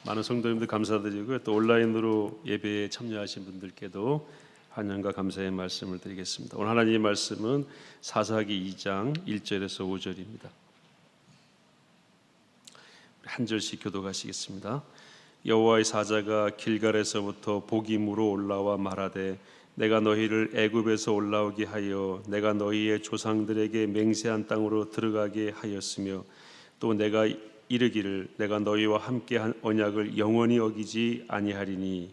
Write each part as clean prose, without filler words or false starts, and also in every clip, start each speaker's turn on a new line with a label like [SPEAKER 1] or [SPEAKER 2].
[SPEAKER 1] 많은 성도님들 감사드리고요. 또 온라인으로 예배에 참여하신 분들께도 환영과 감사의 말씀을 드리겠습니다. 오늘 하나님의 말씀은 사사기 2장 1절에서 5절입니다. 한 절씩 교독하시겠습니다. 여호와의 사자가 길갈에서부터 복임으로 올라와 말하되 내가 너희를 애굽에서 올라오게 하여 내가 너희의 조상들에게 맹세한 땅으로 들어가게 하였으며 또 내가 이르기를 내가 너희와 함께한 언약을 영원히 어기지 아니하리니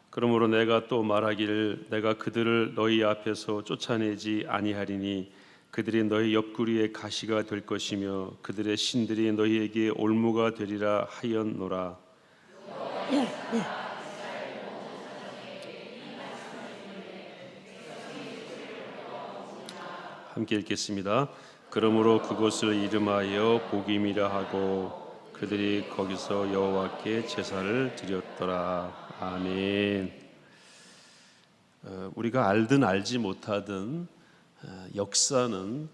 [SPEAKER 1] 그러므로 내가 또 말하기를 내가 그들을 너희 앞에서 쫓아내지 아니하리니 그들이 너희 옆구리에 가시가 될 것이며 그들의 신들이 너희에게 올무가 되리라 하였노라. 함께 읽겠습니다. 그러므로 그곳을 이름하여 복임이라 하고 그들이 거기서 여호와께 제사를 드렸더라. 아멘. 우리가 알든 알지 못하든 역사는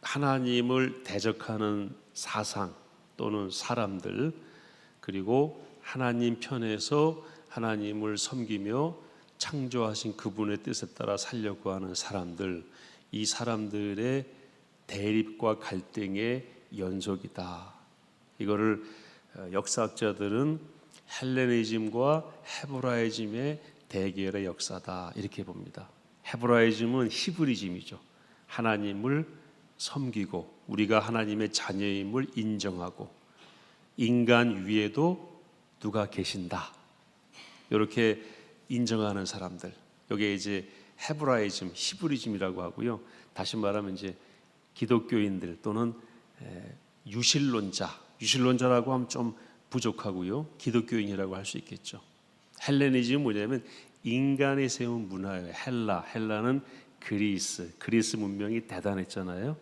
[SPEAKER 1] 하나님을 대적하는 사상 또는 사람들, 그리고 하나님 편에서 하나님을 섬기며 창조하신 그분의 뜻에 따라 살려고 하는 사람들, 이 사람들의 대립과 갈등의 연속이다. 이거를 역사학자들은 헬레니즘과 헤브라이즘의 대결의 역사다 이렇게 봅니다. 헤브라이즘은 히브리즘이죠. 하나님을 섬기고 우리가 하나님의 자녀임을 인정하고 인간 위에도 누가 계신다 이렇게 인정하는 사람들, 여기에 이제 헤브라이즘, 히브리즘이라고 하고요. 다시 말하면 이제 기독교인들 또는 유실론자라고 하면 좀 부족하고요. 기독교인이라고 할 수 있겠죠. 헬레니즘은 뭐냐면 인간이 세운 문화예요. 헬라는 그리스 문명이 대단했잖아요.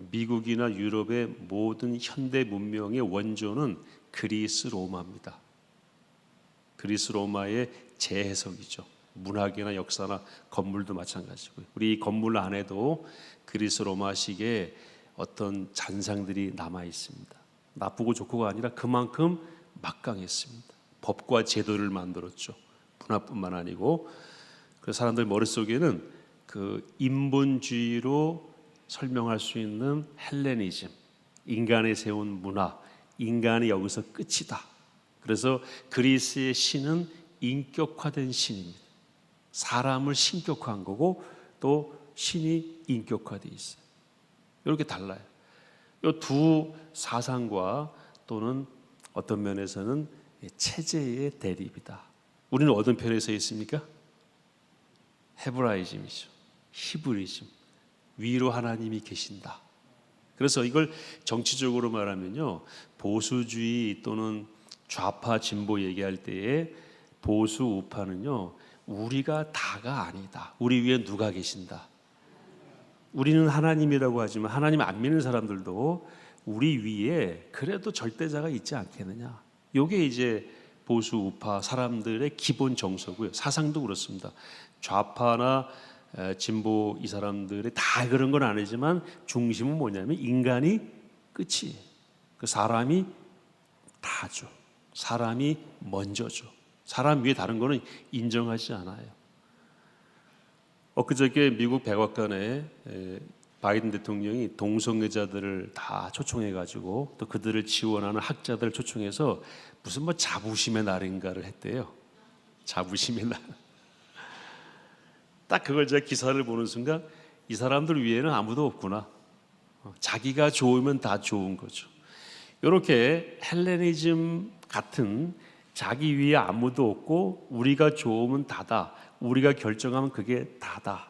[SPEAKER 1] 미국이나 유럽의 모든 현대 문명의 원조는 그리스 로마입니다. 그리스 로마의 재해석이죠. 문학이나 역사나 건물도 마찬가지고요. 우리 이 건물 안에도 그리스 로마식의 어떤 잔상들이 남아 있습니다. 나쁘고 좋고가 아니라 그만큼 막강했습니다. 법과 제도를 만들었죠. 문화뿐만 아니고. 그래서 사람들 머릿속에는 그 인본주의로 설명할 수 있는 헬레니즘, 인간이 세운 문화, 인간이 여기서 끝이다. 그래서 그리스의 신은 인격화된 신입니다. 사람을 신격화한 거고 또 신이 인격화되어 있어요. 이렇게 달라요. 이 두 사상과 또는 어떤 면에서는 체제의 대립이다. 우리는 어떤 편에 서 있습니까? 헤브라이즘이죠. 히브리즘. 위로 하나님이 계신다. 그래서 이걸 정치적으로 말하면요, 보수주의 또는 좌파 진보 얘기할 때에 보수 우파는요, 우리가 다가 아니다. 우리 위에 누가 계신다. 우리는 하나님이라고 하지만 하나님 안 믿는 사람들도 우리 위에 그래도 절대자가 있지 않겠느냐. 이게 이제 보수 우파 사람들의 기본 정서고요. 사상도 그렇습니다. 좌파나 진보 이 사람들이 다 그런 건 아니지만 중심은 뭐냐면 인간이 끝이에요. 그 사람이 다죠. 사람이 먼저죠. 사람 위에 다른 거는 인정하지 않아요. 엊그저께 미국 백악관에 바이든 대통령이 동성애자들을 다 초청해가지고 또 그들을 지원하는 학자들을 초청해서 무슨 뭐 자부심의 날인가를 했대요. 자부심의 날. 딱 그걸 제가 기사를 보는 순간 이 사람들 위에는 아무도 없구나. 자기가 좋으면 다 좋은 거죠. 이렇게 헬레니즘 같은 자기 위에 아무도 없고 우리가 좋으면 다다. 우리가 결정하면 그게 다다.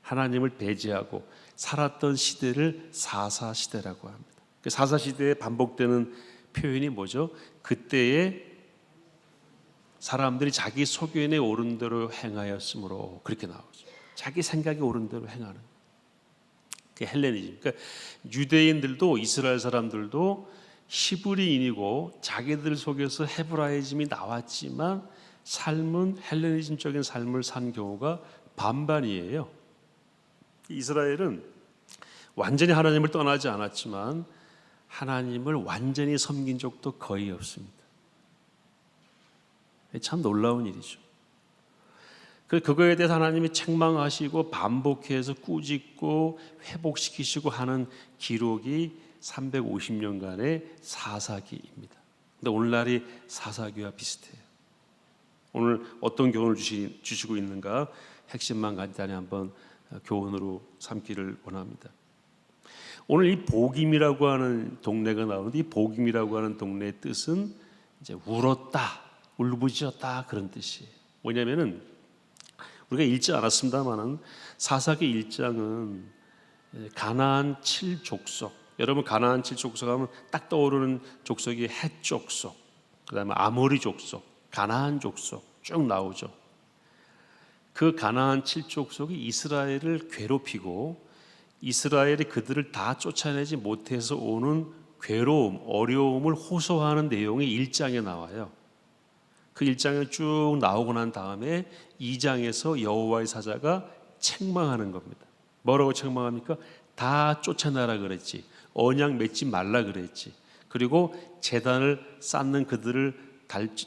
[SPEAKER 1] 하나님을 배제하고 살았던 시대를 사사시대라고 합니다. 그 사사시대에 반복되는 표현이 뭐죠? 그때에 사람들이 자기 소견에 옳은 대로 행하였으므로 그렇게 나오죠. 자기 생각에 옳은 대로 행하는. 그게 헬레니즘. 그러니까 유대인들도 이스라엘 사람들도 히브리인이고 자기들 속에서 헤브라이즘이 나왔지만 삶은 헬레니즘적인 삶을 산 경우가 반반이에요. 이스라엘은 완전히 하나님을 떠나지 않았지만 하나님을 완전히 섬긴 적도 거의 없습니다. 참 놀라운 일이죠. 그거에 대해서 하나님이 책망하시고 반복해서 꾸짖고 회복시키시고 하는 기록이 350년간의 사사기입니다. 근데 오늘날이 사사기와 비슷해요. 오늘 어떤 교훈을 주시고 있는가 핵심만 간단히 한번 교훈으로 삼기를 원합니다. 오늘 이 복임이라고 하는 동네가 나오는데 이 복임이라고 하는 동네의 뜻은 이제 울었다, 울부짖었다 그런 뜻이에요. 뭐냐면은 우리가 읽지 않았습니다만은 사사기 1장은 가나안 7족속, 여러분 가나안 7족속 하면 딱 떠오르는 족속이 헷 족속, 그다음에 아모리 족속, 가나안 족속 쭉 나오죠. 그 가나안 7족속이 이스라엘을 괴롭히고 이스라엘이 그들을 다 쫓아내지 못해서 오는 괴로움, 어려움을 호소하는 내용이 1장에 나와요. 그 1장에 쭉 나오고 난 다음에 2장에서 여호와의 사자가 책망하는 겁니다. 뭐라고 책망합니까? 다 쫓아내라 그랬지. 언약 맺지 말라 그랬지. 그리고 제단을 쌓는 그들을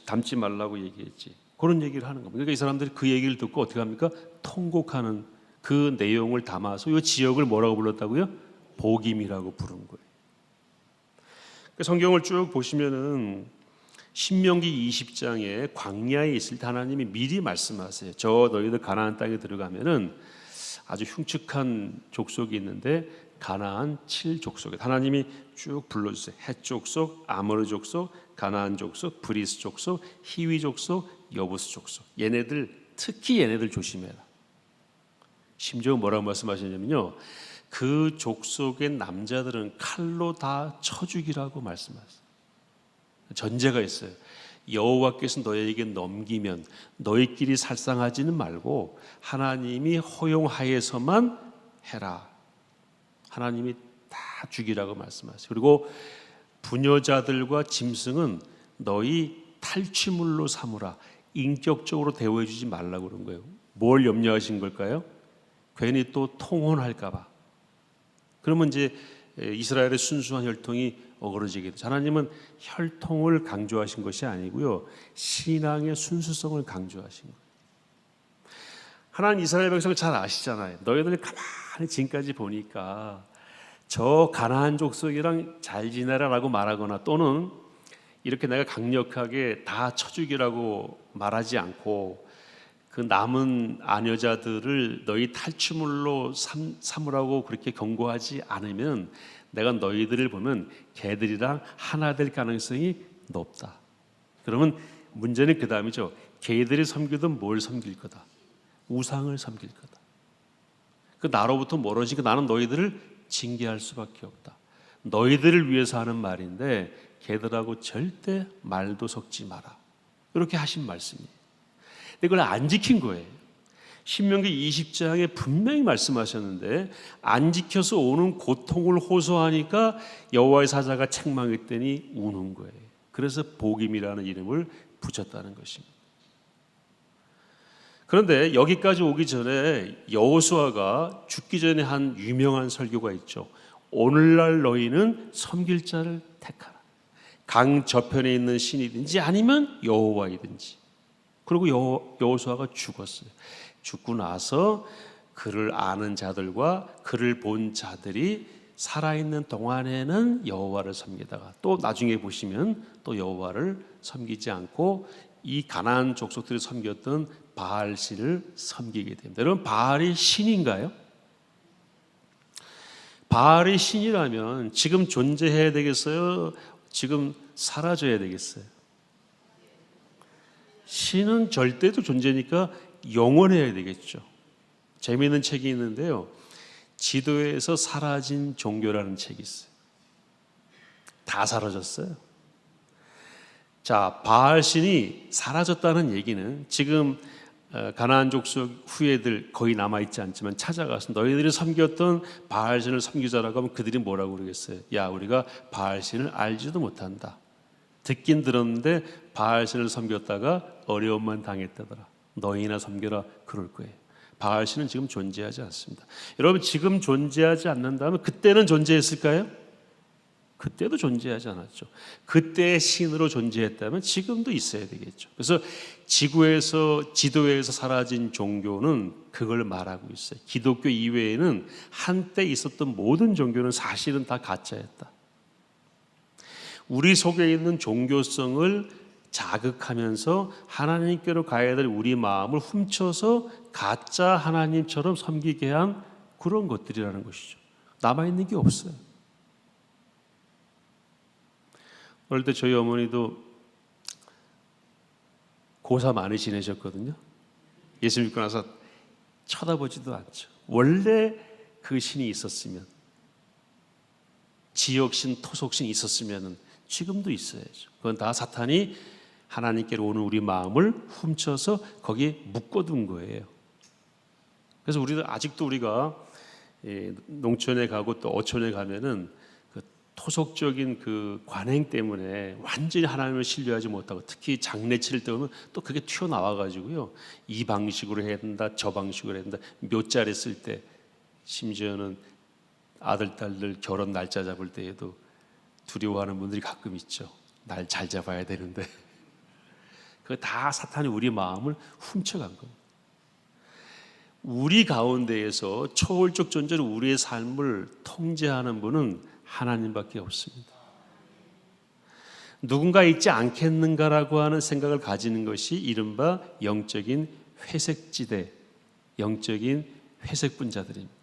[SPEAKER 1] 닮지 말라고 얘기했지. 그런 얘기를 하는 겁니다. 그러니까 이 사람들이 그 얘기를 듣고 어떻게 합니까? 통곡하는 그 내용을 담아서 이 지역을 뭐라고 불렀다고요? 복임이라고 부른 거예요. 성경을 쭉 보시면은 신명기 20장에 광야에 있을 때 하나님이 미리 말씀하세요. 저 너희들 가나안 땅에 들어가면은 아주 흉측한 족속이 있는데 가나안 7족속에 하나님이 쭉 불러주세요. 헷 족속, 아모르 족속, 가나안 족속, 브리스 족속, 히위 족속, 여부스 족속. 얘네들 특히 얘네들 조심해라. 심지어 뭐라고 말씀하시냐면요, 그 족속의 남자들은 칼로 다 쳐 죽이라고 말씀하세요. 전제가 있어요. 여호와께서 너희에게 넘기면 너희끼리 살상하지는 말고 하나님이 허용하에서만 해라. 하나님이 다 죽이라고 말씀하세요. 그리고 부녀자들과 짐승은 너희 탈취물로 삼으라. 인격적으로 대우해 주지 말라고 그런 거예요. 뭘 염려하신 걸까요? 괜히 또 통혼할까 봐. 그러면 이제 이스라엘의 순수한 혈통이 어그러지게 되죠. 하나님은 혈통을 강조하신 것이 아니고요, 신앙의 순수성을 강조하신 거예요. 하나님 이스라엘 백성을 잘 아시잖아요. 너희들 가만히 지금까지 보니까 저 가나안 족속이랑 잘 지내라라고 말하거나 또는 이렇게 내가 강력하게 다 쳐죽이라고 말하지 않고 그 남은 아녀자들을 너희 탈취물로 삼으라고 그렇게 경고하지 않으면 내가 너희들을 보면 걔들이랑 하나 될 가능성이 높다. 그러면 문제는 그 다음이죠. 걔들이 섬기든 뭘 섬길 거다. 우상을 섬길 거다. 그 나로부터 멀어지니까 나는 너희들을 징계할 수밖에 없다. 너희들을 위해서 하는 말인데 걔들하고 절대 말도 섞지 마라. 이렇게 하신 말씀이에요. 근데 그걸 안 지킨 거예요. 신명기 20장에 분명히 말씀하셨는데 안 지켜서 오는 고통을 호소하니까 여호와의 사자가 책망했더니 우는 거예요. 그래서 복임이라는 이름을 붙였다는 것입니다. 그런데 여기까지 오기 전에 여호수아가 죽기 전에 한 유명한 설교가 있죠. 오늘날 너희는 섬길 자를 택하라. 강 저편에 있는 신이든지 아니면 여호와이든지. 그리고 여호수아가 죽었어요. 죽고 나서 그를 아는 자들과 그를 본 자들이 살아있는 동안에는 여호와를 섬기다가 또 나중에 보시면 또 여호와를 섬기지 않고 이 가나안 족속들이 섬겼던 바알신을 섬기게 됩니다. 여러분, 바알이 신인가요? 바알이 신이라면 지금 존재해야 되겠어요? 지금 사라져야 되겠어요? 신은 절대도 존재니까 영원해야 되겠죠. 재미있는 책이 있는데요, 지도에서 사라진 종교라는 책이 있어요. 다 사라졌어요. 자, 바알신이 사라졌다는 얘기는 지금 가나안 족속 후예들 거의 남아있지 않지만 찾아가서 너희들이 섬겼던 바알신을 섬기자라고 하면 그들이 뭐라고 그러겠어요? 야, 우리가 바알신을 알지도 못한다. 듣긴 들었는데 바알신을 섬겼다가 어려움만 당했다더라. 너희나 섬겨라 그럴 거예요. 바알신은 지금 존재하지 않습니다. 여러분, 지금 존재하지 않는다면 그때는 존재했을까요? 그때도 존재하지 않았죠. 그때의 신으로 존재했다면 지금도 있어야 되겠죠. 그래서 지구에서, 지도에서 사라진 종교는 그걸 말하고 있어요. 기독교 이외에는 한때 있었던 모든 종교는 사실은 다 가짜였다. 우리 속에 있는 종교성을 자극하면서 하나님께로 가야 될 우리 마음을 훔쳐서 가짜 하나님처럼 섬기게 한 그런 것들이라는 것이죠. 남아있는 게 없어요. 어릴 때 저희 어머니도 고사 많이 지내셨거든요. 예수 믿고 나서 쳐다보지도 않죠. 원래 그 신이 있었으면, 지역신, 토속신이 있었으면 지금도 있어야죠. 그건 다 사탄이 하나님께로 오는 우리 마음을 훔쳐서 거기에 묶어둔 거예요. 그래서 아직도 우리가 농촌에 가고 또 어촌에 가면은 토속적인 그 관행 때문에 완전히 하나님을 신뢰하지 못하고, 특히 장례 치를 때 보면 또 그게 튀어나와 가지고요, 이 방식으로 해야 된다, 저 방식으로 해야 된다. 묘자를 쓸 때, 심지어는 아들 딸들 결혼 날짜 잡을 때에도 두려워하는 분들이 가끔 있죠. 날 잘 잡아야 되는데. 그거 다 사탄이 우리 마음을 훔쳐간 겁니다. 우리 가운데에서 초월적 존재로 우리의 삶을 통제하는 분은 하나님밖에 없습니다. 누군가 있지 않겠는가라고 하는 생각을 가지는 것이 이른바 영적인 회색지대, 영적인 회색분자들입니다.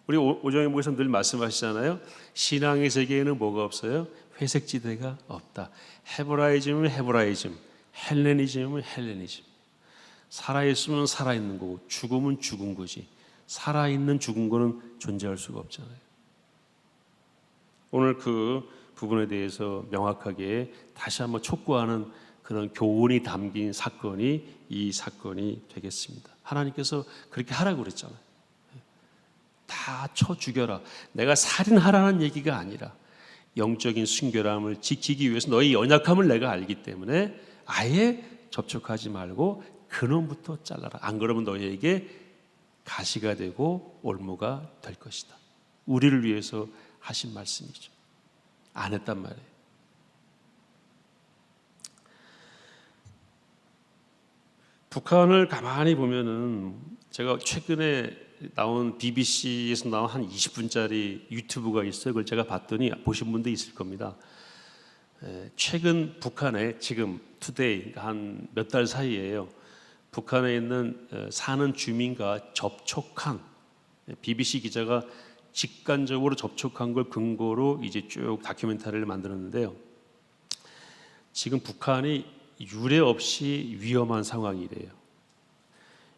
[SPEAKER 1] 우리 오정희 목사님 늘 말씀하시잖아요. 신앙의 세계에는 뭐가 없어요? 회색지대가 없다. 헤브라이즘은 헤브라이즘, 헬레니즘은 헬레니즘. 살아있으면 살아있는 거고 죽으면 죽은 거지, 살아있는 죽은 거는 존재할 수가 없잖아요. 오늘 그 부분에 대해서 명확하게 다시 한번 촉구하는 그런 교훈이 담긴 사건이 이 사건이 되겠습니다. 하나님께서 그렇게 하라고 그랬잖아요. 다 쳐 죽여라. 내가 살인하라는 얘기가 아니라 영적인 순결함을 지키기 위해서 너의 연약함을 내가 알기 때문에 아예 접촉하지 말고 근원부터 잘라라. 안 그러면 너희에게 가시가 되고 올무가 될 것이다. 우리를 위해서 하신 말씀이죠. 안 했단 말이에요. 북한을 가만히 보면은, 제가 최근에 나온 BBC에서 나온 한 20분짜리 유튜브가 있어요. 그걸 제가 봤더니 보신 분도 있을 겁니다. 최근 북한에 지금 투데이 한 몇 달 사이에요. 북한에 있는 사는 주민과 접촉한, BBC 기자가 직간접으로 접촉한 걸 근거로 이제 쭉 다큐멘터리를 만들었는데요. 지금 북한이 유례 없이 위험한 상황이래요.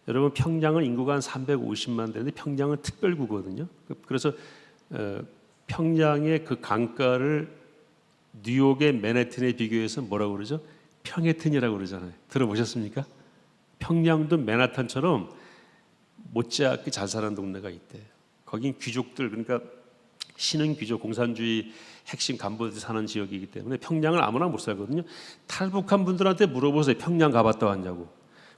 [SPEAKER 1] 여러분, 평양은 인구가 한 350만 되는데 평양은 특별구거든요. 그래서 평양의 그 강가를 뉴욕의 맨해튼에 비교해서 뭐라고 그러죠? 평해튼이라고 그러잖아요. 들어보셨습니까? 평양도 맨하탄처럼 못지않게 잘 사는 동네가 있대요. 거긴 귀족들, 그러니까 신흥 귀족, 공산주의 핵심 간부들이 사는 지역이기 때문에 평양을 아무나 못 살거든요. 탈북한 분들한테 물어보세요. 평양 가봤다 왔냐고.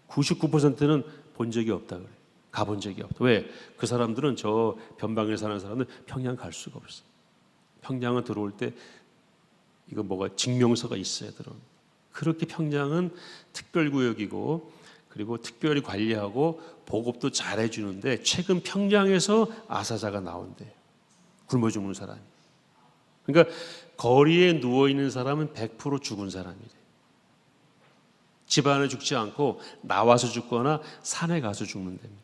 [SPEAKER 1] 99%는 본 적이 없다 그래요. 가본 적이 없다. 왜? 그 사람들은, 저 변방에 사는 사람들 평양 갈 수가 없어. 평양은 들어올 때 이거 뭐가 증명서가 있어야 들어옵니다. 그렇게 평양은 특별구역이고, 그리고 특별히 관리하고 보급도 잘 해주는데, 최근 평양에서 아사자가 나온대요. 굶어 죽는 사람이. 그러니까 거리에 누워있는 사람은 100% 죽은 사람이래. 집 안에 죽지 않고 나와서 죽거나 산에 가서 죽는 됩니다.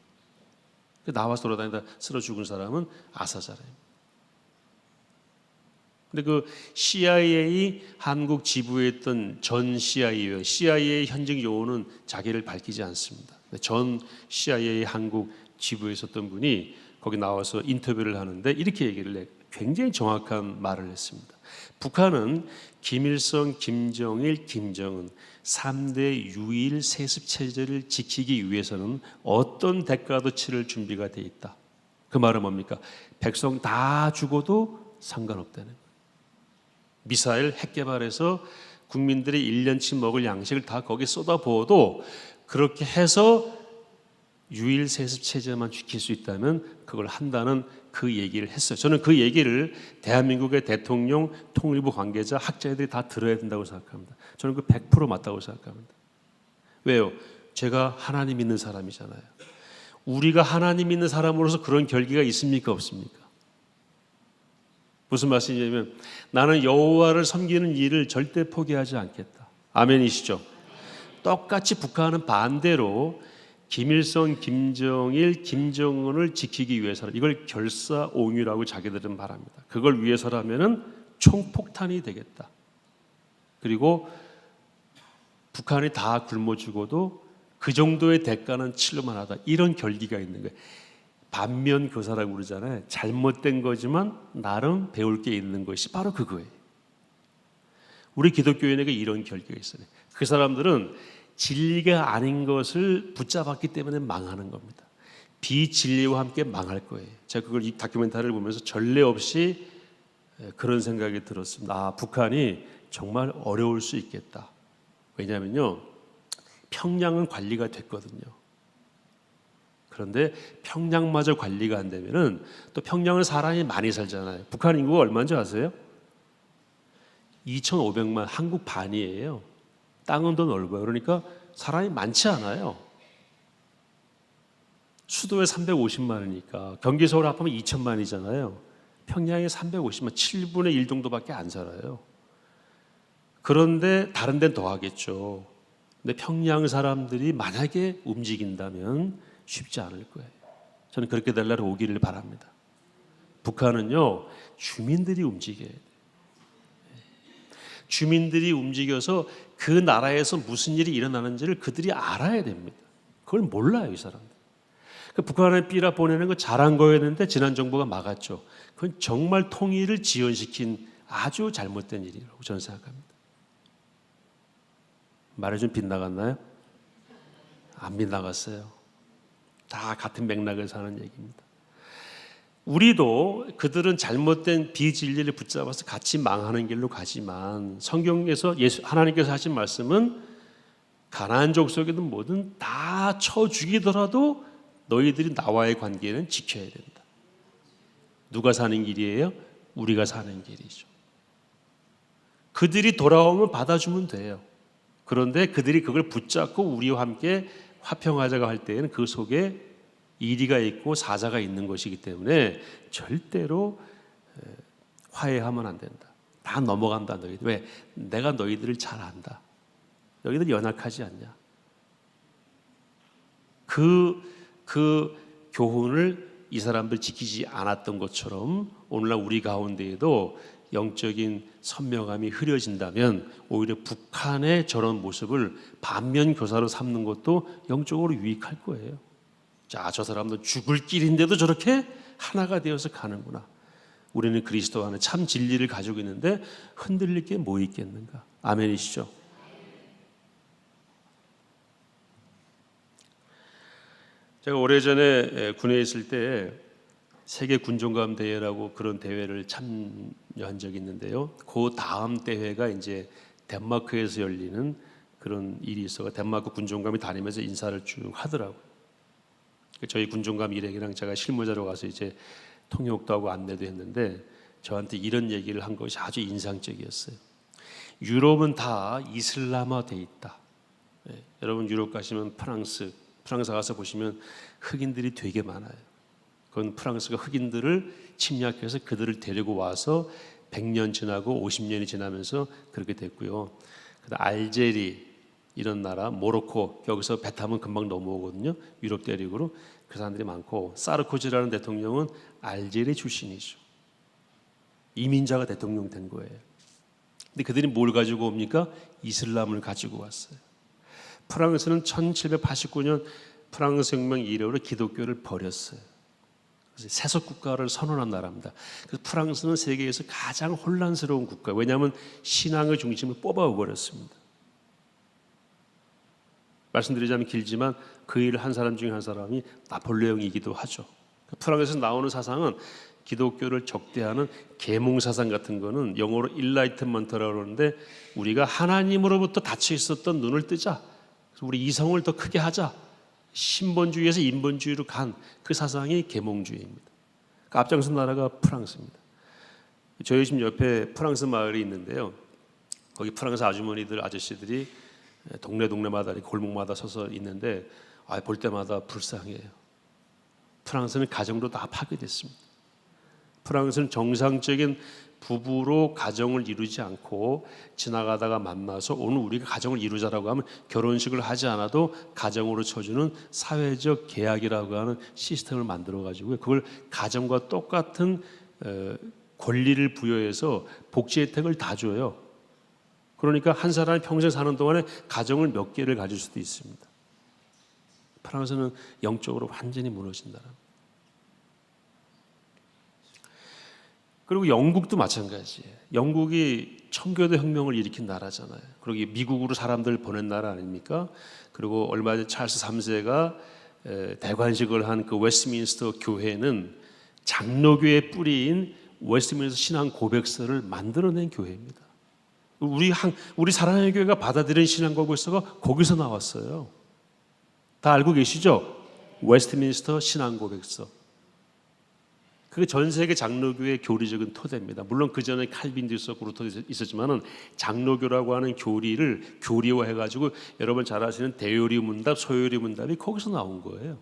[SPEAKER 1] 나와서 돌아다니다 쓰러 죽은 사람은 아사자래요. 근데 그 CIA 한국 지부에 있던 전 CIA 현직 요원은 자기를 밝히지 않습니다. 전 CIA 한국 지부에 있었던 분이 거기 나와서 인터뷰를 하는데 이렇게 얘기를 해. 굉장히 정확한 말을 했습니다. 북한은 김일성, 김정일, 김정은 3대 유일 세습 체제를 지키기 위해서는 어떤 대가도 치를 준비가 돼 있다. 그 말은 뭡니까? 백성 다 죽어도 상관없다는 거예요. 미사일 핵 개발해서 국민들이 1년치 먹을 양식을 다 거기에 쏟아부어도 그렇게 해서 유일 세습 체제만 지킬 수 있다면 그걸 한다는 그 얘기를 했어요. 저는 그 얘기를 대한민국의 대통령, 통일부 관계자, 학자들이 다 들어야 된다고 생각합니다. 저는 그 100% 맞다고 생각합니다. 왜요? 제가 하나님 믿는 사람이잖아요. 우리가 하나님 믿는 사람으로서 그런 결기가 있습니까? 없습니까? 무슨 말씀이냐면 나는 여호와를 섬기는 일을 절대 포기하지 않겠다. 아멘이시죠? 똑같이 북한은 반대로 김일성, 김정일, 김정은을 지키기 위해서는 이걸 결사옹위라고 자기들은 말합니다. 그걸 위해서라면은 총폭탄이 되겠다. 그리고 북한이 다 굶어 죽어도 그 정도의 대가는 치를만 하다. 이런 결기가 있는 거예요. 반면 교사라고 그러잖아요. 잘못된 거지만 나름 배울 게 있는 것이 바로 그거예요. 우리 기독교인에게 이런 결기가 있어요. 그 사람들은 진리가 아닌 것을 붙잡았기 때문에 망하는 겁니다. 비진리와 함께 망할 거예요. 제가 그걸 이 다큐멘터리를 보면서 전례 없이 그런 생각이 들었습니다. 아, 북한이 정말 어려울 수 있겠다. 왜냐하면요, 평양은 관리가 됐거든요. 그런데 평양마저 관리가 안 되면은 또 평양은 사람이 많이 살잖아요. 북한 인구가 얼마인지 아세요? 2,500만, 한국 반이에요. 땅은 더 넓어요. 그러니까 사람이 많지 않아요. 수도에 350만이니까 경기 서울 합하면 2천만이잖아요. 평양에 350만, 7분의 1 정도밖에 안 살아요. 그런데 다른 데는 더 하겠죠. 근데 평양 사람들이 만약에 움직인다면 쉽지 않을 거예요. 저는 그렇게 될 날이 오기를 바랍니다. 북한은요, 주민들이 움직여야 돼요. 주민들이 움직여서 그 나라에서 무슨 일이 일어나는지를 그들이 알아야 됩니다. 그걸 몰라요, 이 사람들. 북한에 삐라 보내는 거 잘한 거였는데 지난 정부가 막았죠. 그건 정말 통일을 지연시킨 아주 잘못된 일이라고 저는 생각합니다. 말이 좀 빗나갔나요? 안 빗나갔어요. 다 같은 맥락을 사는 얘기입니다. 우리도 그들은 잘못된 비진리를 붙잡아서 같이 망하는 길로 가지만 성경에서 하나님께서 하신 말씀은 가나안 족속이든 뭐든 다 쳐 죽이더라도 너희들이 나와의 관계는 지켜야 된다. 누가 사는 길이에요? 우리가 사는 길이죠. 그들이 돌아오면 받아주면 돼요. 그런데 그들이 그걸 붙잡고 우리와 함께 화평하자고 할 때에는 그 속에 이리가 있고 사자가 있는 것이기 때문에 절대로 화해하면 안 된다. 다 넘어간다. 너희들. 왜? 내가 너희들을 잘 안다. 너희들 연약하지 않냐. 그 교훈을 이 사람들 지키지 않았던 것처럼 오늘날 우리 가운데에도 영적인 선명함이 흐려진다면 오히려 북한의 저런 모습을 반면 교사로 삼는 것도 영적으로 유익할 거예요. 자, 저 사람도 죽을 길인데도 저렇게 하나가 되어서 가는구나. 우리는 그리스도 안에 참 진리를 가지고 있는데 흔들릴 게 뭐 있겠는가. 아멘이시죠? 제가 오래전에 군에 있을 때 세계 군종감 대회라고 그런 대회를 참여한 적이 있는데요. 그 다음 대회가 이제 덴마크에서 열리는 그런 일이 있어서 덴마크 군종감이 다니면서 인사를 쭉 하더라고요. 저희 군종감 일행이랑 제가 실무자로 가서 이제 통역도 하고 안내도 했는데 저한테 이런 얘기를 한 것이 아주 인상적이었어요. 유럽은 다 이슬람화돼 있다. 네, 여러분 유럽 가시면 프랑스 가서 보시면 흑인들이 되게 많아요. 그건 프랑스가 흑인들을 침략해서 그들을 데리고 와서 100년 지나고 50년이 지나면서 그렇게 됐고요. 알제리 이런 나라, 모로코 여기서 배 타면 금방 넘어오거든요. 유럽 대륙으로 그 사람들이 많고 사르코지라는 대통령은 알제리 출신이죠. 이민자가 대통령 된 거예요. 근데 그들이 뭘 가지고 옵니까? 이슬람을 가지고 왔어요. 프랑스는 1789년 프랑스 혁명 이래로 기독교를 버렸어요. 그래서 세속 국가를 선언한 나라입니다. 그래서 프랑스는 세계에서 가장 혼란스러운 국가. 왜냐하면 신앙의 중심을 뽑아버렸습니다. 말씀드리자면 길지만 그 일을 한 사람 중에 한 사람이 나폴레옹이기도 하죠. 프랑스에서 나오는 사상은 기독교를 적대하는 계몽 사상 같은 거는 영어로 일라이트먼트라고 그러는데 우리가 하나님으로부터 닫혀 있었던 눈을 뜨자, 우리 이성을 더 크게 하자, 신본주의에서 인본주의로 간 그 사상이 계몽주의입니다. 그 앞장선 나라가 프랑스입니다. 저희 집 옆에 프랑스 마을이 있는데요. 거기 프랑스 아주머니들, 아저씨들이 동네마다 골목마다 서서 있는데 볼 때마다 불쌍해요. 프랑스는 가정도 다 파괴됐습니다. 프랑스는 정상적인 부부로 가정을 이루지 않고 지나가다가 만나서 오늘 우리가 가정을 이루자라고 하면 결혼식을 하지 않아도 가정으로 쳐주는 사회적 계약이라고 하는 시스템을 만들어 가지고 그걸 가정과 똑같은 권리를 부여해서 복지 혜택을 다 줘요. 그러니까 한 사람이 평생 사는 동안에 가정을 몇 개를 가질 수도 있습니다. 프랑스는 영적으로 완전히 무너진 나라입니다. 그리고 영국도 마찬가지예요. 영국이 청교도 혁명을 일으킨 나라잖아요. 그리고 미국으로 사람들 보낸 나라 아닙니까? 그리고 얼마 전에 찰스 3세가 대관식을 한 그 웨스트민스터 교회는 장로교의 뿌리인 웨스트민스터 신앙 고백서를 만들어낸 교회입니다. 우리 사랑의 교회가 받아들인 신앙 고백서가 거기서 나왔어요. 다 알고 계시죠? 웨스트민스터 신앙 고백서. 그게 전 세계 장로교의 교리적인 토대입니다. 물론 그 전에 칼빈도 있었고 루터도 있었지만은 장로교라고 하는 교리를 교리화해가지고 여러분 잘 아시는 대요리 문답, 소요리 문답이 거기서 나온 거예요.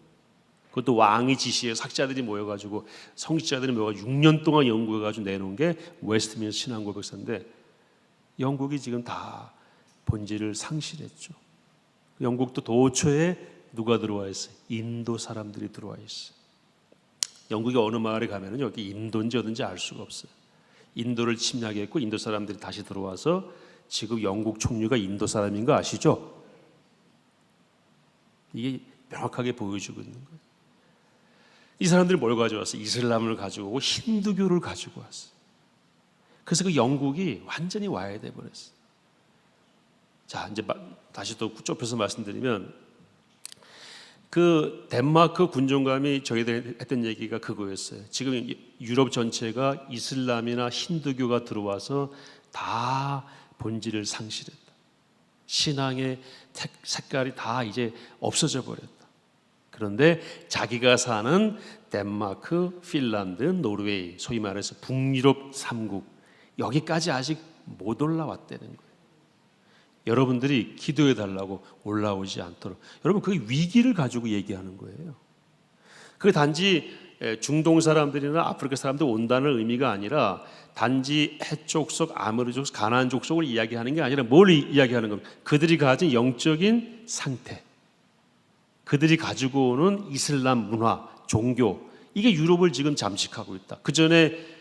[SPEAKER 1] 그것도 왕이 지시해서 학자들이 모여가지고 성직자들이 모여가지고 6년 동안 연구해가지고 내놓은 게 웨스트민스터 신앙고백서인데 영국이 지금 다 본질을 상실했죠. 영국도 도처에 누가 들어와 있어요? 인도 사람들이 들어와 있어요. 영국의 어느 마을에 가면은 여기 인도인지 어딘지 알 수가 없어요. 인도를 침략했고 인도 사람들이 다시 들어와서 지금 영국 총리가 인도 사람인 거 아시죠? 이게 명확하게 보여주고 있는 거예요. 이 사람들이 뭘 가져왔어요? 이슬람을 가지고 오고 힌두교를 가지고 왔어요. 그래서 그 영국이 완전히 와해돼 버렸어요. 자, 이제 다시 또 좁혀서 말씀드리면 그 덴마크 군종감이 저희들 했던 얘기가 그거였어요. 지금 유럽 전체가 이슬람이나 힌두교가 들어와서 다 본질을 상실했다. 신앙의 색깔이 다 이제 없어져 버렸다. 그런데 자기가 사는 덴마크, 핀란드, 노르웨이, 소위 말해서 북유럽 3국 여기까지 아직 못 올라왔다는 거예요. 여러분들이 기도해 달라고 올라오지 않도록. 여러분 그게 위기를 가지고 얘기하는 거예요. 그게 단지 중동 사람들이나 아프리카 사람들 온다는 의미가 아니라 단지 해족속, 아모리 족속, 가나안 족속을 이야기하는 게 아니라 뭘 이야기하는 겁니까? 그들이 가진 영적인 상태, 그들이 가지고 오는 이슬람 문화, 종교, 이게 유럽을 지금 잠식하고 있다. 그 전에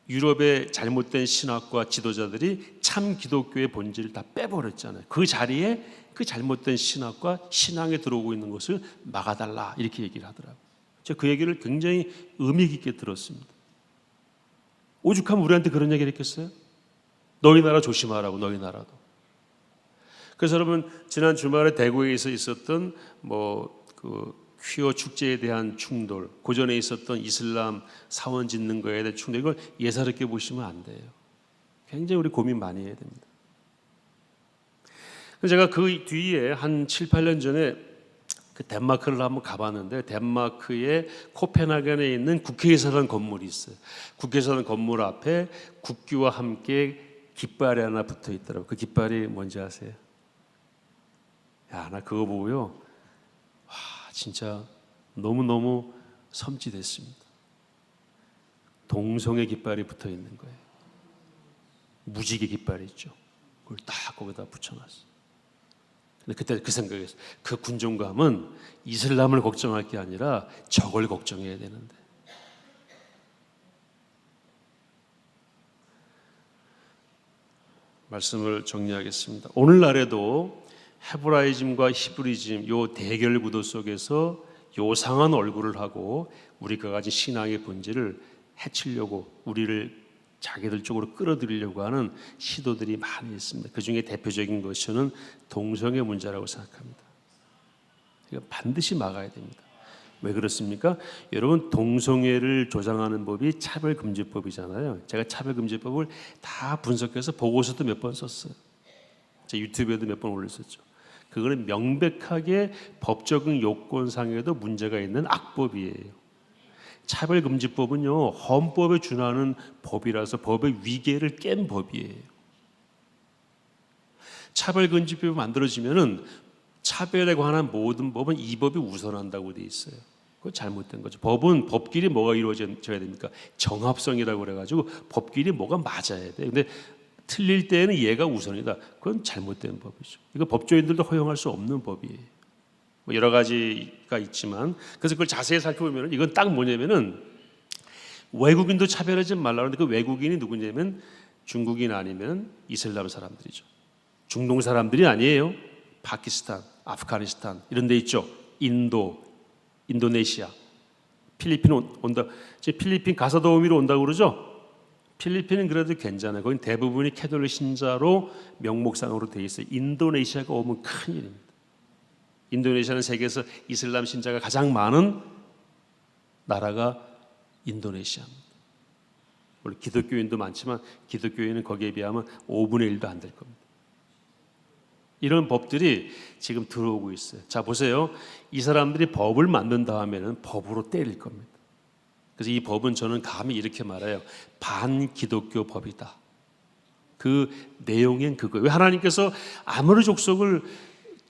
[SPEAKER 1] 유럽의 잘못된 신학과 지도자들이 참 기독교의 본질을 다 빼버렸잖아요. 그 자리에 그 잘못된 신학과 신앙에 들어오고 있는 것을 막아달라 이렇게 얘기를 하더라고요. 제가 그 얘기를 굉장히 의미 깊게 들었습니다. 오죽하면 우리한테 그런 얘기를 했겠어요? 너희 나라 조심하라고, 너희 나라도. 그래서 여러분 지난 주말에 대구에서 있었던 퀴어 축제에 대한 충돌, 고전에 있었던 이슬람 사원 짓는 거에 대한 충돌, 이걸 예사롭게 보시면 안 돼요. 굉장히 우리 고민 많이 해야 됩니다. 제가 그 뒤에 한 7, 8년 전에 그 덴마크를 한번 가봤는데 덴마크의 코펜하겐에 있는 국회의사당 건물이 있어요. 국회의사당 건물 앞에 국기와 함께 깃발이 하나 붙어 있더라고요. 그 깃발이 뭔지 아세요? 야, 나 그거 보고요. 진짜 너무너무 섬찟했습니다. 동성애 깃발이 붙어 있는 거예요. 무지개 깃발이 있죠. 그걸 딱 거기다 붙여놨어요. 근데 그때 그 생각이었어요. 그 군종감은 이슬람을 걱정할 게 아니라 적을 걱정해야 되는데. 말씀을 정리하겠습니다. 오늘날에도 헤브라이즘과 히브리즘 요 대결 구도 속에서 요상한 얼굴을 하고 우리가 가진 신앙의 본질을 해치려고 우리를 자기들 쪽으로 끌어들이려고 하는 시도들이 많이 있습니다. 그 중에 대표적인 것은 동성애 문제라고 생각합니다. 이거 반드시 막아야 됩니다. 왜 그렇습니까? 여러분, 동성애를 조장하는 법이 차별금지법이잖아요. 제가 차별금지법을 다 분석해서 보고서도 몇 번 썼어요. 제 유튜브에도 몇 번 올렸었죠. 그거는 명백하게 법적인 요건상에도 문제가 있는 악법이에요. 차별금지법은요, 헌법에 준하는 법이라서 법의 위계를 깬 법이에요. 차별금지법이 만들어지면은 차별에 관한 모든 법은 이 법이 우선한다고 돼 있어요. 그거 잘못된 거죠. 법은 법끼리 뭐가 이루어져야 됩니까? 정합성이라고 그래가지고 법끼리 뭐가 맞아야 돼. 근데 틀릴 때는 얘가 우선이다. 그건 잘못된 법이죠. 이거 법조인들도 허용할 수 없는 법이에요. 뭐 여러 가지가 있지만, 그래서 그걸 자세히 살펴보면 이건 딱 뭐냐면은 외국인도 차별하지 말라고 하는데 그 외국인이 누구냐면 중국인 아니면 이슬람 사람들이죠. 중동 사람들이 아니에요. 파키스탄, 아프가니스탄 이런 데 있죠. 인도, 인도네시아, 필리핀 온다. 제 필리핀 가사도우미로 온다고 그러죠. 필리핀은 그래도 괜찮아요. 거긴 대부분이 캐톨릭 신자로 명목상으로 돼 있어요. 인도네시아가 오면 큰일입니다. 인도네시아는 세계에서 이슬람 신자가 가장 많은 나라가 인도네시아입니다. 물론 기독교인도 많지만 기독교인은 거기에 비하면 5분의 1도 안 될 겁니다. 이런 법들이 지금 들어오고 있어요. 자, 보세요. 이 사람들이 법을 만든 다음에는 법으로 때릴 겁니다. 그래서 이 법은 저는 감히 이렇게 말해요. 반기독교 법이다. 그 내용엔 그거예요. 왜 하나님께서 아무리 족속을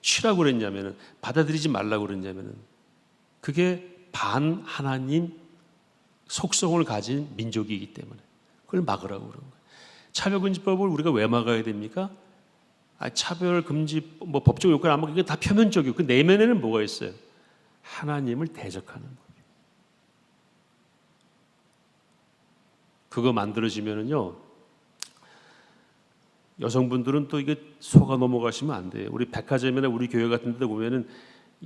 [SPEAKER 1] 취라고 그랬냐면은, 받아들이지 말라고 그랬냐면은, 그게 반 하나님 속성을 가진 민족이기 때문에 그걸 막으라고 그런 거예요. 차별금지법을 우리가 왜 막아야 됩니까? 차별금지 뭐 법적 요건 안 막으면 다 표면적이고 그 내면에는 뭐가 있어요? 하나님을 대적하는 거예요. 그거 만들어지면은요, 여성분들은 또 이게 속아 넘어가시면 안 돼요. 우리 백화점이나 우리 교회 같은 데 보면은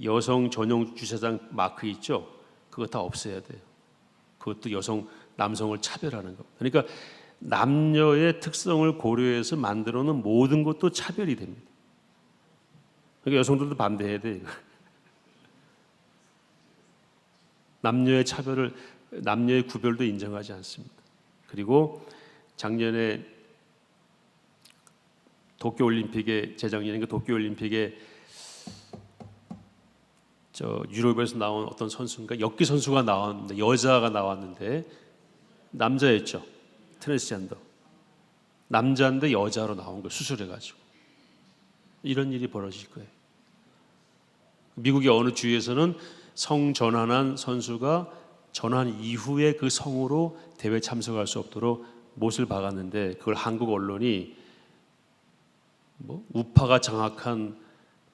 [SPEAKER 1] 여성 전용 주차장 마크 있죠? 그거 다 없애야 돼요. 그것도 남성을 차별하는 거. 그러니까 남녀의 특성을 고려해서 만들어 놓은 모든 것도 차별이 됩니다. 그러니까 여성들도 반대해야 돼요. 남녀의 차별을, 남녀의 구별도 인정하지 않습니다. 그리고 작년에 도쿄올림픽에, 재작년인가 도쿄올림픽에 유럽에서 나온 어떤 선수인가, 역기 선수가 나왔는데, 여자가 나왔는데 남자였죠. 트랜스젠더. 남자인데 여자로 나온 거 수술해가지고. 이런 일이 벌어질 거예요. 미국의 어느 주에서는 성전환한 선수가 전환 이후에 그 성으로 대회 참석할 수 없도록 못을 박았는데, 그걸 한국 언론이 우파가 장악한,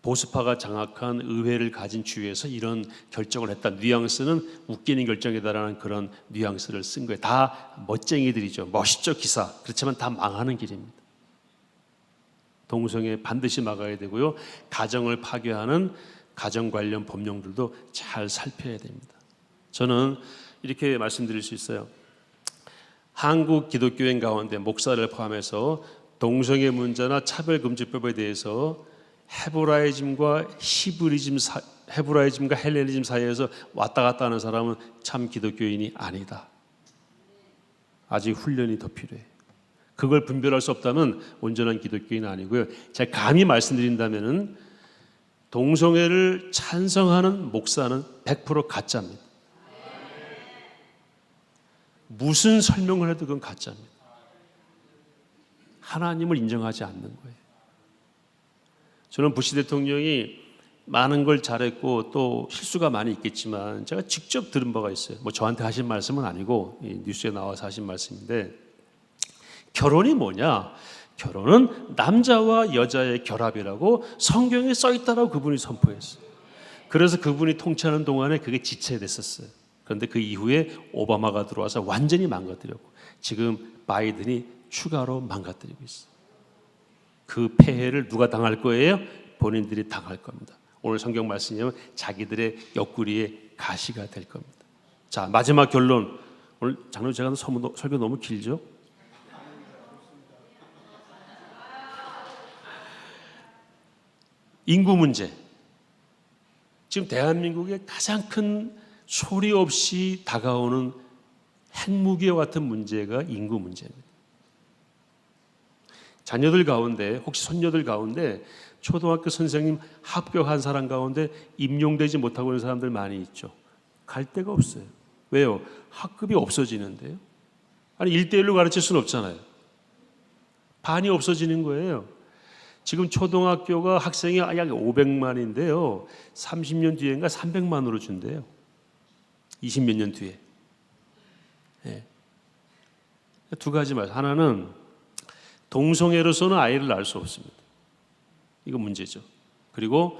[SPEAKER 1] 보수파가 장악한 의회를 가진 주에서 이런 결정을 했다. 뉘앙스는 웃기는 결정이다라는 그런 뉘앙스를 쓴 거예요. 다 멋쟁이들이죠. 멋있죠, 기사. 그렇지만 다 망하는 길입니다. 동성애 반드시 막아야 되고요. 가정을 파괴하는 가정 관련 법령들도 잘 살펴야 됩니다. 저는 이렇게 말씀드릴 수 있어요. 한국 기독교인 가운데 목사를 포함해서 동성애 문제나 차별금지법에 대해서 헤브라이즘과 헤브라이즘과 헬레니즘 사이에서 왔다 갔다 하는 사람은 참 기독교인이 아니다. 아직 훈련이 더 필요해. 그걸 분별할 수 없다면 온전한 기독교인 아니고요. 제가 감히 말씀드린다면은 동성애를 찬성하는 목사는 100% 가짜입니다. 무슨 설명을 해도 그건 가짜입니다. 하나님을 인정하지 않는 거예요. 저는 부시 대통령이 많은 걸 잘했고 또 실수가 많이 있겠지만 제가 직접 들은 바가 있어요. 뭐 저한테 하신 말씀은 아니고 뉴스에 나와서 하신 말씀인데, 결혼이 뭐냐? 결혼은 남자와 여자의 결합이라고 성경에 써 있다라고 그분이 선포했어요. 그래서 그분이 통치하는 동안에 그게 지체됐었어요. 그런데 그 이후에 오바마가 들어와서 완전히 망가뜨렸고 지금 바이든이 추가로 망가뜨리고 있어요. 그 폐해를 누가 당할 거예요? 본인들이 당할 겁니다. 오늘 성경 말씀이면 자기들의 옆구리에 가시가 될 겁니다. 자, 마지막 결론. 오늘 장로님 제가 설교 너무 길죠? 인구 문제. 지금 대한민국의 가장 큰 소리 없이 다가오는 핵무기와 같은 문제가 인구 문제입니다. 자녀들 가운데, 혹시 손녀들 가운데 초등학교 선생님 합격한 사람 가운데 임용되지 못하고 있는 사람들 많이 있죠. 갈 데가 없어요. 왜요? 학급이 없어지는데요. 아니 1대1로 가르칠 수는 없잖아요. 반이 없어지는 거예요. 지금 초등학교가 학생이 약 500만인데요. 30년 뒤인가 300만으로 준대요. 20몇 년 뒤에. 네. 두 가지 말. 하나는 동성애로서는 아이를 낳을 수 없습니다. 이거 문제죠. 그리고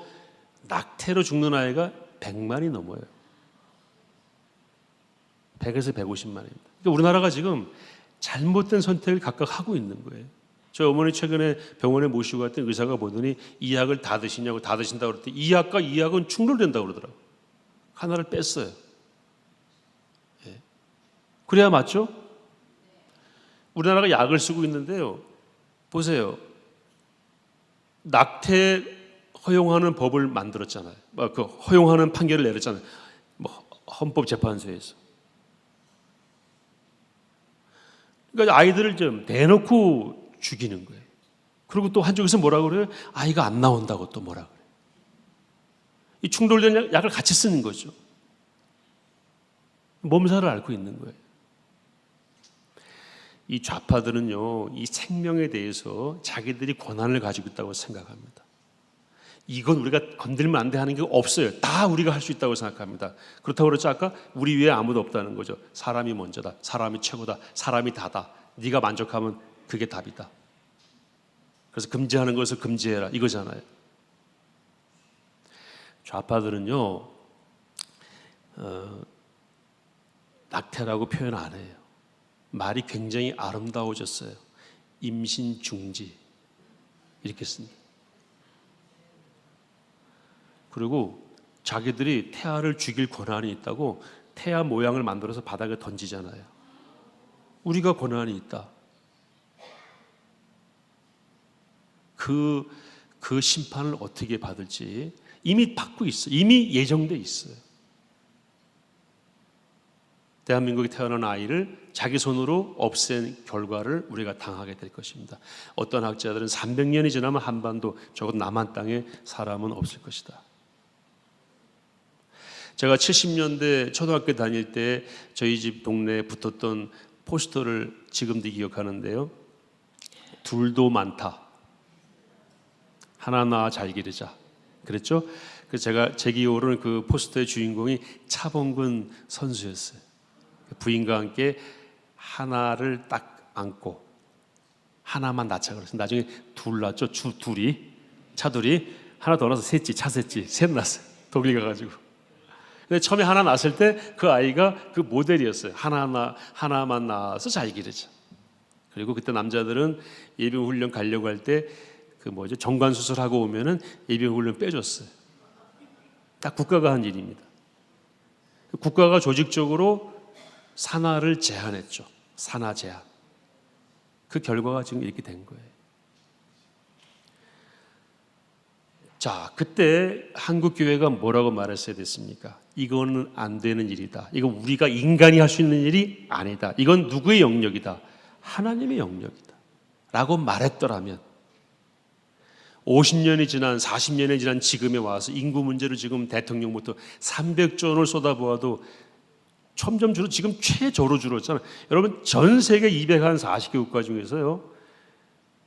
[SPEAKER 1] 낙태로 죽는 아이가 100만이 넘어요. 100에서 150만입니다. 그러니까 우리나라가 지금 잘못된 선택을 각각 하고 있는 거예요. 저희 어머니 최근에 병원에 모시고 갔더니 의사가 보더니 이 약을 다 드시냐고 다 드신다고 그랬더니 이 약과 이 약은 충돌된다고 그러더라고요. 하나를 뺐어요. 예. 그래야 맞죠? 우리나라가 약을 쓰고 있는데요. 보세요. 낙태 허용하는 법을 만들었잖아요. 그 허용하는 판결을 내렸잖아요. 헌법재판소에서. 그러니까 아이들을 좀 대놓고 죽이는 거예요. 그리고 또 한쪽에서 뭐라 그래요? 아이가 안 나온다고 또 뭐라 그래요. 이 충돌된 약을 같이 쓰는 거죠. 몸살을 앓고 있는 거예요. 이 좌파들은요, 이 생명에 대해서 자기들이 권한을 가지고 있다고 생각합니다. 이건 우리가 건들면 안 돼 하는 게 없어요. 다 우리가 할 수 있다고 생각합니다. 그렇다고 그랬죠. 아까 우리 위에 아무도 없다는 거죠. 사람이 먼저다. 사람이 최고다. 사람이 다다. 네가 만족하면 그게 답이다. 그래서 금지하는 것을 금지해라. 이거잖아요. 좌파들은요, 낙태라고 표현 안 해요. 말이 굉장히 아름다워졌어요. 임신 중지. 이렇게 씁니다. 그리고 자기들이 태아를 죽일 권한이 있다고 태아 모양을 만들어서 바닥에 던지잖아요. 우리가 권한이 있다. 그 심판을 어떻게 받을지 이미 받고 있어요. 이미 예정돼 있어요. 대한민국에 태어난 아이를 자기 손으로 없앤 결과를 우리가 당하게 될 것입니다. 어떤 학자들은 300년이 지나면 한반도, 적어도 남한 땅에 사람은 없을 것이다. 제가 70년대 초등학교 다닐 때 저희 집 동네에 붙었던 포스터를 지금도 기억하는데요. 둘도 많다. 하나 낳아 잘 기르자. 그랬죠? 그래서 제 기억으로는 그 포스터의 주인공이 차범근 선수였어요. 부인과 함께 하나를 딱 안고 하나만 낳자 그랬어요. 나중에 둘 낳았죠. 차둘이 하나 더 낳아서 셋째, 차셋째, 셋 낳았어요. 독일 가가지고. 근데 처음에 하나 낳았을 때 그 아이가 그 모델이었어요. 하나만 낳아서 잘 기르자. 그리고 그때 남자들은 예비훈련 가려고 할 때 정관 수술하고 오면은 예비훈련 빼줬어요. 딱 국가가 한 일입니다. 국가가 조직적으로 산하를 제한했죠. 산하 제한. 그 결과가 지금 이렇게 된 거예요. 자, 그때 한국 교회가 뭐라고 말했어야 됐습니까? 이거는 안 되는 일이다. 이거 우리가 인간이 할 수 있는 일이 아니다. 이건 누구의 영역이다? 하나님의 영역이다. 라고 말했더라면 50년이 지난 40년이 지난 지금에 와서 인구 문제를 지금 대통령부터 300조 원을 쏟아부어도 점점 지금 최저로 줄었잖아요. 여러분 전 세계 240개 국가 중에서요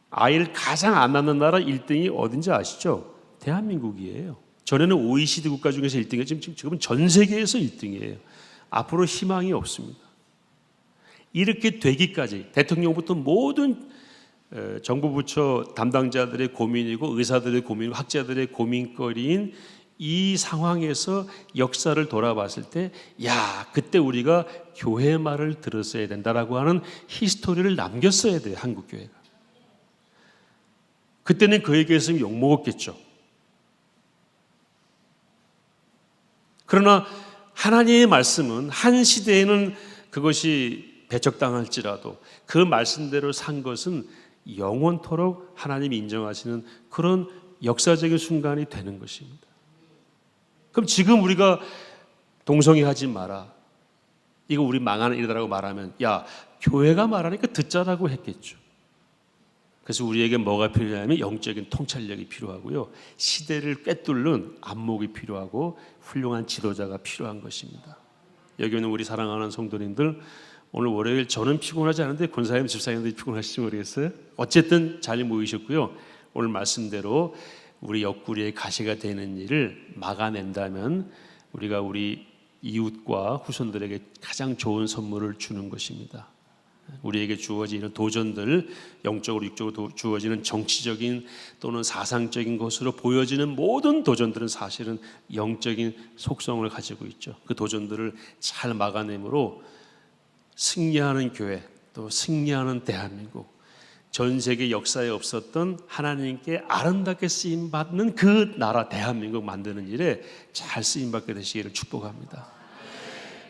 [SPEAKER 1] 아이를 가장 안 낳는 나라 1등이 어딘지 아시죠? 대한민국이에요. 전에는 OECD 국가 중에서 1등이에요. 지금 전 세계에서 1등이에요. 앞으로 희망이 없습니다. 이렇게 되기까지 대통령부터 모든 정부 부처 담당자들의 고민이고 의사들의 고민이고 학자들의 고민거리인 이 상황에서 역사를 돌아봤을 때 그때 우리가 교회 말을 들었어야 된다라고 하는 히스토리를 남겼어야 돼요. 한국 교회가. 그때는 그 얘기했으면 욕먹었겠죠. 그러나 하나님의 말씀은 한 시대에는 그것이 배척당할지라도 그 말씀대로 산 것은 영원토록 하나님이 인정하시는 그런 역사적인 순간이 되는 것입니다. 그럼 지금 우리가 동성애하지 마라, 이거 우리 망하는 일이라고 말하면 야, 교회가 말하니까 듣자라고 했겠죠. 그래서 우리에게 뭐가 필요하냐면 영적인 통찰력이 필요하고요, 시대를 꿰뚫는 안목이 필요하고 훌륭한 지도자가 필요한 것입니다. 여기 있는 우리 사랑하는 성도님들, 오늘 월요일 저는 피곤하지 않은데 권사님 집사님들이 피곤하실지 모르겠어요. 어쨌든 잘 모이셨고요, 오늘 말씀대로 우리 옆구리에 가시가 되는 일을 막아낸다면 우리가 우리 이웃과 후손들에게 가장 좋은 선물을 주는 것입니다. 우리에게 주어지는 도전들, 영적으로 육적으로 주어지는 정치적인 또는 사상적인 것으로 보여지는 모든 도전들은 사실은 영적인 속성을 가지고 있죠. 그 도전들을 잘 막아내므로 승리하는 교회, 또 승리하는 대한민국, 전 세계 역사에 없었던 하나님께 아름답게 쓰임받는 그 나라 대한민국 만드는 일에 잘 쓰임받게 되시기를 축복합니다.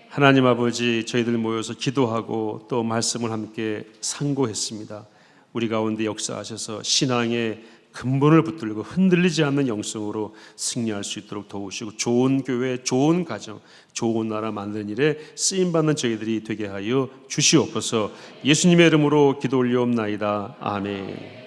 [SPEAKER 1] 하나님 아버지, 저희들 모여서 기도하고 또 말씀을 함께 상고했습니다. 우리 가운데 역사하셔서 신앙의 근본을 붙들고 흔들리지 않는 영성으로 승리할 수 있도록 도우시고 좋은 교회, 좋은 가정, 좋은 나라 만드는 일에 쓰임받는 저희들이 되게 하여 주시옵소서. 예수님의 이름으로 기도 올리옵나이다. 아멘.